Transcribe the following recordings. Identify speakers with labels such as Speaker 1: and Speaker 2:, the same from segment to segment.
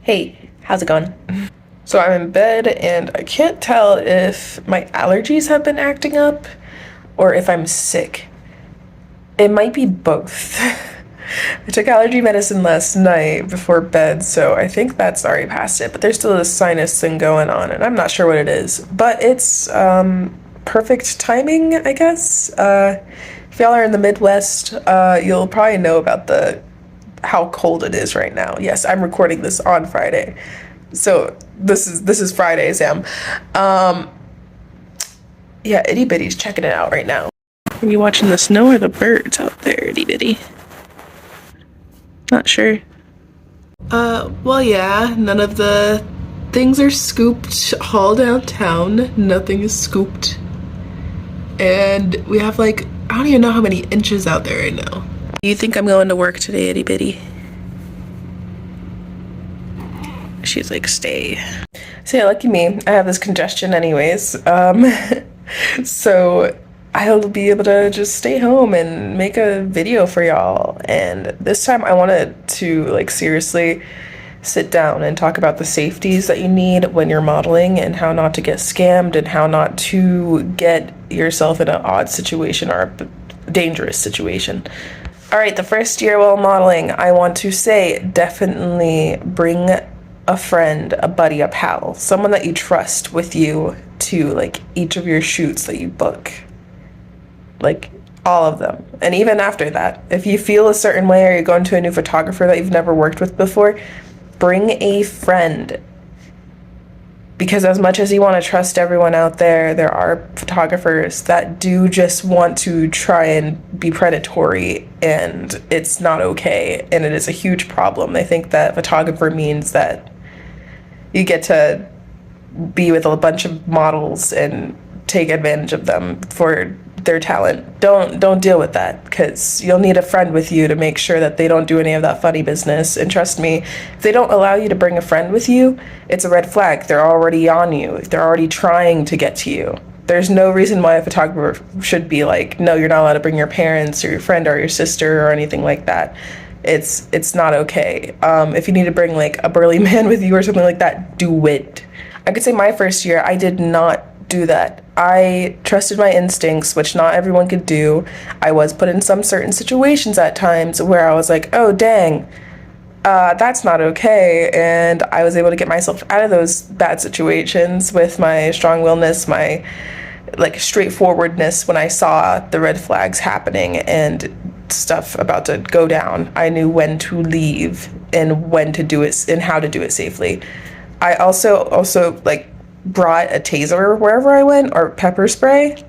Speaker 1: Hey, how's it going? So I'm in bed and I can't tell if my allergies have been acting up or if I'm sick. It might be both. I took allergy medicine last night before bed, so I think that's already past it, but there's still this sinus thing going on and I'm not sure what it is. But it's perfect timing, I guess. If y'all are in the Midwest, you'll probably know about the how cold it is right now. Yes, I'm recording this on Friday. So this is Friday, Sam. Yeah, Itty Bitty's checking it out right now. Are you watching the snow or the birds out there, Itty Bitty? Not sure. Well, yeah, none of the things are scooped all downtown. Nothing is scooped. And we have like, I don't even know how many inches out there right now. Do you think I'm going to work today, Itty Bitty? She's like, stay. So yeah, lucky me, I have this congestion anyways. So I'll be able to just stay home and make a video for y'all. And this time I wanted to like seriously sit down and talk about the safeties that you need when you're modeling and how not to get scammed and how not to get yourself in an odd situation or a dangerous situation. All right, the first year while modeling, I want to say definitely bring a friend, a buddy, a pal, someone that you trust with you to like each of your shoots that you book. Like all of them. And even after that, if you feel a certain way or you're going to a new photographer that you've never worked with before, bring a friend. Because as much as you want to trust everyone out there, there are photographers that do just want to try and be predatory, and it's not okay, and it is a huge problem. They think that photographer means that you get to be with a bunch of models and take advantage of them for their talent. Don't deal with that, because you'll need a friend with you to make sure that they don't do any of that funny business. And trust me, if they don't allow you to bring a friend with you, it's a red flag. They're already on you. They're already trying to get to you. There's no reason why a photographer should be like, no, you're not allowed to bring your parents or your friend or your sister or anything like that. It's not okay. If you need to bring like a burly man with you or something like that, do it. I could say my first year, I did not do that. I trusted my instincts, which not everyone could do. I was put in some certain situations at times where I was like, oh dang, that's not okay, and I was able to get myself out of those bad situations with my strong-willedness, my like straightforwardness. When I saw the red flags happening and stuff about to go down, I knew when to leave and when to do it and how to do it safely. I also like brought a taser wherever I went, or pepper spray,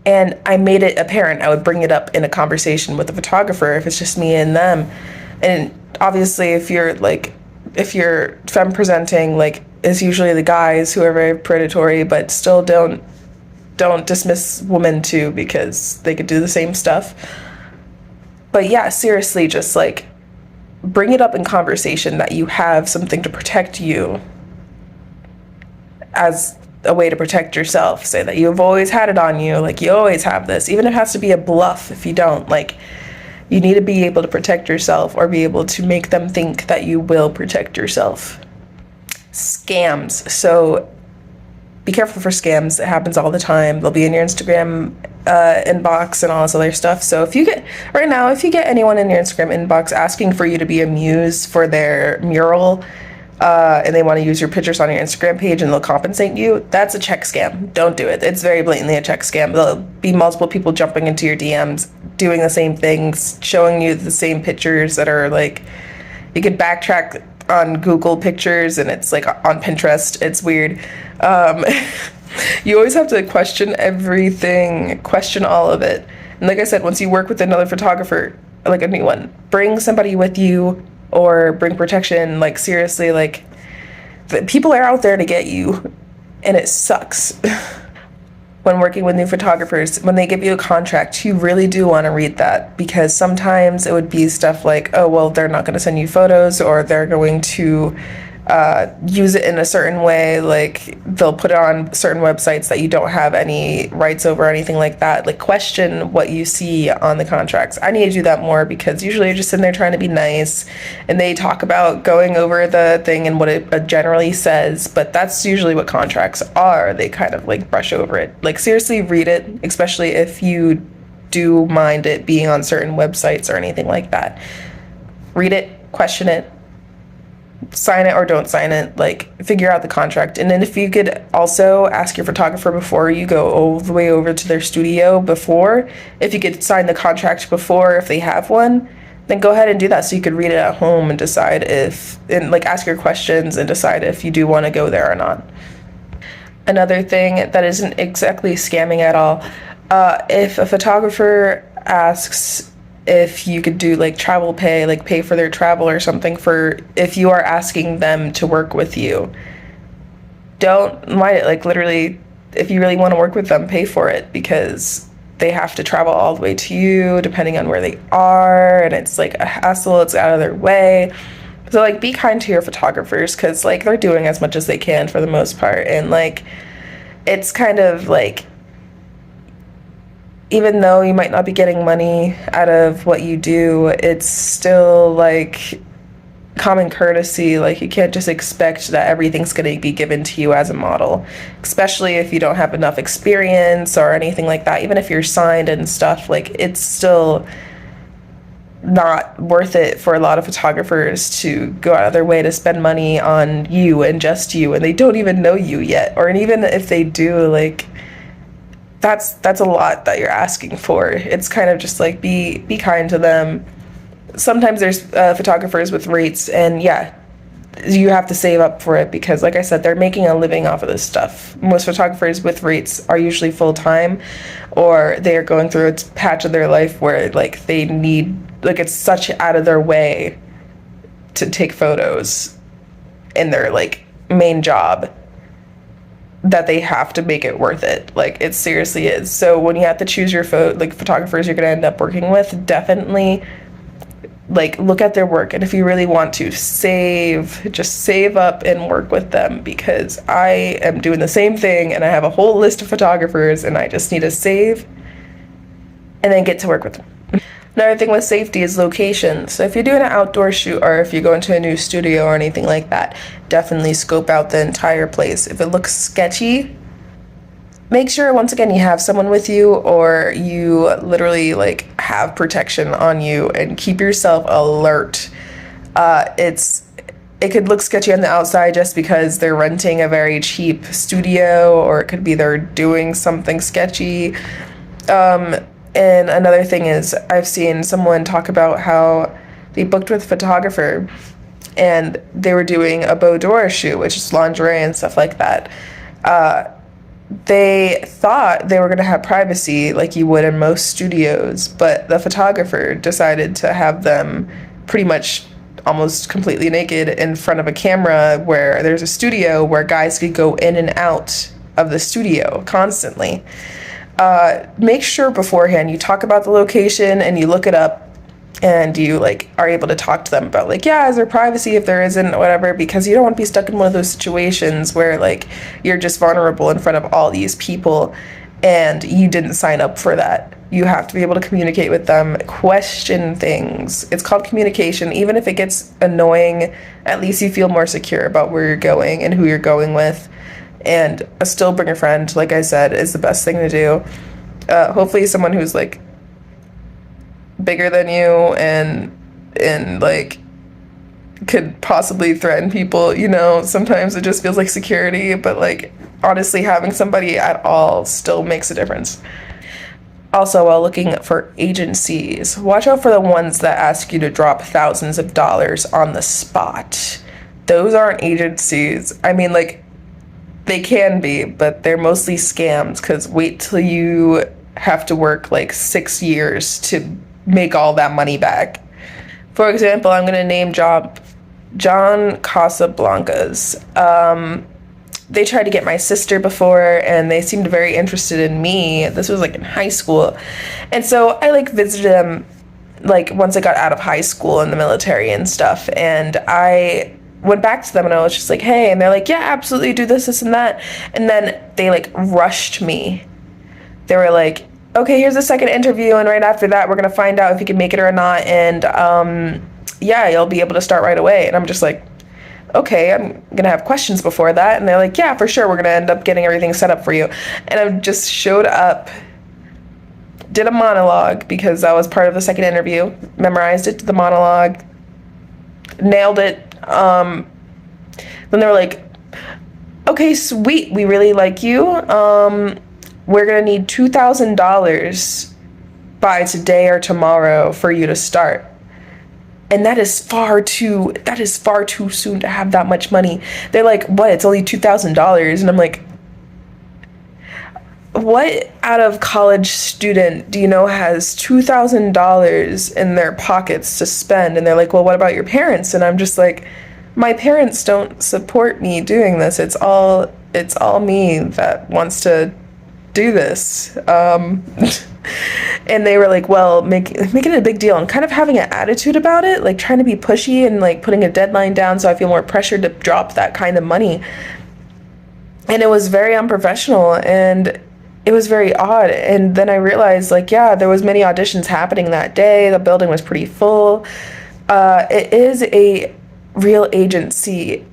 Speaker 1: and I made it apparent. I would bring it up in a conversation with the photographer if it's just me and them. And obviously if you're femme presenting, like, it's usually the guys who are very predatory, but still don't dismiss women too, because they could do the same stuff. But yeah, seriously, just like bring it up in conversation that you have something to protect you as a way to protect yourself. Say that you've always had it on you, like you always have this, even if it has to be a bluff. If you don't, like, you need to be able to protect yourself or be able to make them think that you will protect yourself. Scams. So be careful for scams. It happens all the time. They'll be in your Instagram inbox and all this other stuff. So if you get anyone in your Instagram inbox asking for you to be a muse for their mural, and they want to use your pictures on your Instagram page and they'll compensate you, that's a check scam. Don't do it. It's very blatantly a check scam. There'll be multiple people jumping into your DMs, doing the same things, showing you the same pictures that are like, you could backtrack on Google pictures and it's like on Pinterest. It's weird. You always have to question everything, question all of it. And like I said, once you work with another photographer, like a new one, bring somebody with you or bring protection. Like seriously, like people are out there to get you, and it sucks. When working with new photographers, when they give you a contract, you really do want to read that, because sometimes it would be stuff like, oh well, they're not going to send you photos, or they're going to use it in a certain way. Like they'll put it on certain websites that you don't have any rights over or anything like that. Like question what you see on the contracts. I need to do that more because usually you're just sitting there trying to be nice and they talk about going over the thing and what it generally says, but that's usually what contracts are. They kind of like brush over it. Like seriously read it, especially if you do mind it being on certain websites or anything like that. Read it, question it, sign it or don't sign it, like figure out the contract. And then if you could also ask your photographer before you go all the way over to their studio before, if you could sign the contract before, if they have one, then go ahead and do that so you could read it at home and decide if, and like ask your questions and decide if you do want to go there or not. Another thing that isn't exactly scamming at all, if a photographer asks if you could do like travel pay, like pay for their travel or something, for if you are asking them to work with you, don't mind it. Like literally, if you really want to work with them, pay for it because they have to travel all the way to you depending on where they are, and it's like a hassle, it's out of their way. So like be kind to your photographers because like they're doing as much as they can for the most part, and like it's kind of like, even though you might not be getting money out of what you do, it's still like common courtesy. Like you can't just expect that everything's going to be given to you as a model, especially if you don't have enough experience or anything like that. Even if you're signed and stuff, like it's still not worth it for a lot of photographers to go out of their way to spend money on you and just you, and they don't even know you yet. Or even if they do, like that's a lot that you're asking for. It's kind of just like be kind to them. Sometimes there's photographers with rates, and yeah, you have to save up for it because like I said, they're making a living off of this stuff. Most photographers with rates are usually full-time, or they are going through a patch of their life where like they need, like it's such out of their way to take photos in their like main job that they have to make it worth it. Like it seriously is. So when you have to choose your photographers you're going to end up working with, definitely like look at their work, and if you really want to just save up and work with them, because I am doing the same thing and I have a whole list of photographers and I just need to save and then get to work with them. Another thing with safety is location. So if you're doing an outdoor shoot or if you go into a new studio or anything like that, definitely scope out the entire place. If it looks sketchy, make sure once again you have someone with you, or you literally like have protection on you, and keep yourself alert. It could look sketchy on the outside just because they're renting a very cheap studio, or it could be they're doing something sketchy. And another thing is, I've seen someone talk about how they booked with a photographer and they were doing a boudoir shoot, which is lingerie and stuff like that. They thought they were going to have privacy like you would in most studios, but the photographer decided to have them pretty much almost completely naked in front of a camera, where there's a studio where guys could go in and out of the studio constantly. Make sure beforehand you talk about the location and you look it up, and you like are able to talk to them about like, yeah, is there privacy, if there isn't, whatever, because you don't want to be stuck in one of those situations where like you're just vulnerable in front of all these people and you didn't sign up for that. You have to be able to communicate with them, question things. It's called communication. Even if it gets annoying, at least you feel more secure about where you're going and who you're going with. And still bring a friend, like I said, is the best thing to do. Hopefully someone who's like bigger than you and like could possibly threaten people. You know, sometimes it just feels like security, but like honestly having somebody at all still makes a difference. Also, while looking for agencies, watch out for the ones that ask you to drop thousands of dollars on the spot. Those aren't agencies. I mean, like, they can be, but they're mostly scams, because wait till you have to work like 6 years to make all that money back. For example, I'm going to name John Casablancas. They tried to get my sister before, and they seemed very interested in me. This was like in high school. And so I like visited them like once I got out of high school in the military and stuff. And I went back to them and I was just like, hey, and they're like, yeah, absolutely, do this, this, and that. And then they like rushed me. They were like, okay, here's the second interview, and right after that, we're gonna find out if you can make it or not, and yeah, you'll be able to start right away. And I'm just like, okay, I'm gonna have questions before that. And they're like, yeah, for sure, we're gonna end up getting everything set up for you. And I just showed up, did a monologue because that was part of the second interview, memorized it, did the monologue, nailed it. Then they were like, okay, sweet, we really like you. We're gonna need $2,000 by today or tomorrow for you to start. And that is far too soon to have that much money. They're like, what, it's only $2,000? And I'm like, what out of college student do you know has $2,000 in their pockets to spend? And they're like, well, what about your parents? And I'm just like, my parents don't support me doing this. It's all me that wants to do this. And they were like, well, making it a big deal and kind of having an attitude about it, like trying to be pushy and like putting a deadline down so I feel more pressured to drop that kind of money. And it was very unprofessional and it was very odd. And then I realized, like, yeah, there was many auditions happening that day. The building was pretty full. It is a real agency,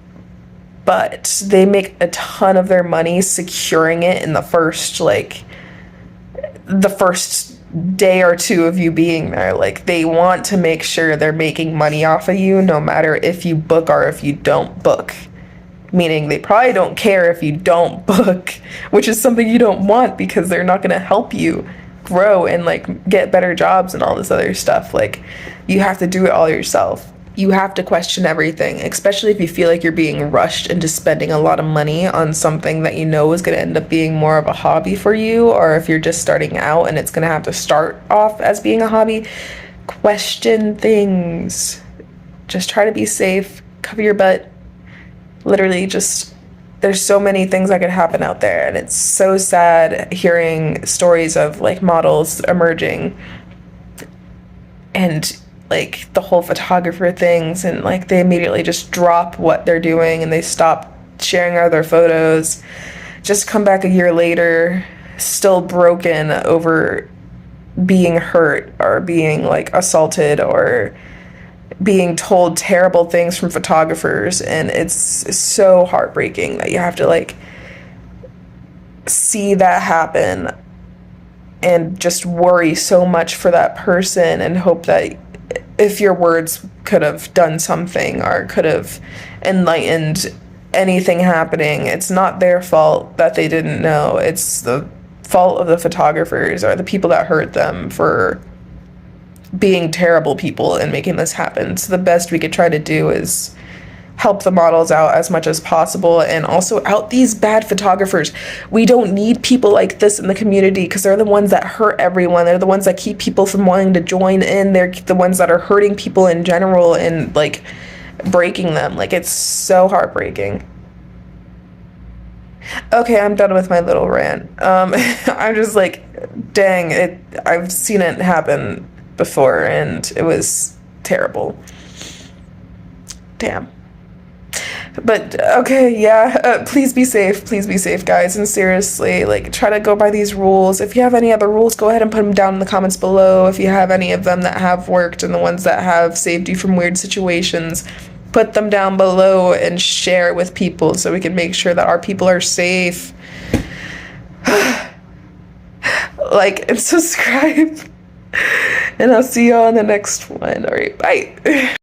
Speaker 1: but they make a ton of their money securing it in the first day or two of you being there. Like, they want to make sure they're making money off of you no matter if you book or if you don't book. Meaning they probably don't care if you don't book, which is something you don't want because they're not going to help you grow and like get better jobs and all this other stuff. Like, you have to do it all yourself. You have to question everything, especially if you feel like you're being rushed into spending a lot of money on something that you know is going to end up being more of a hobby for you, or if you're just starting out and it's going to have to start off as being a hobby. Question things. Just try to be safe. Cover your butt. Literally, just, there's so many things that could happen out there, and it's so sad hearing stories of like models emerging and like the whole photographer things, and like they immediately just drop what they're doing and they stop sharing other photos, just come back a year later still broken over being hurt or being like assaulted or being told terrible things from photographers. And it's so heartbreaking that you have to like see that happen and just worry so much for that person and hope that if your words could have done something or could have enlightened anything happening, it's not their fault that they didn't know. It's the fault of the photographers or the people that hurt them for being terrible people and making this happen. So the best we could try to do is help the models out as much as possible and also out these bad photographers. We don't need people like this in the community because they're the ones that hurt everyone. They're the ones that keep people from wanting to join in. They're the ones that are hurting people in general and like breaking them. Like, it's so heartbreaking. Okay, I'm done with my little rant. I'm just like, dang, I've seen it happen before and it was terrible. Damn. But okay, yeah, please be safe, guys, and seriously, like, try to go by these rules. If you have any other rules, go ahead and put them down in the comments below. If you have any of them that have worked and the ones that have saved you from weird situations, put them down below and share with people so we can make sure that our people are safe. Like and subscribe. And I'll see you on the next one. All right, bye.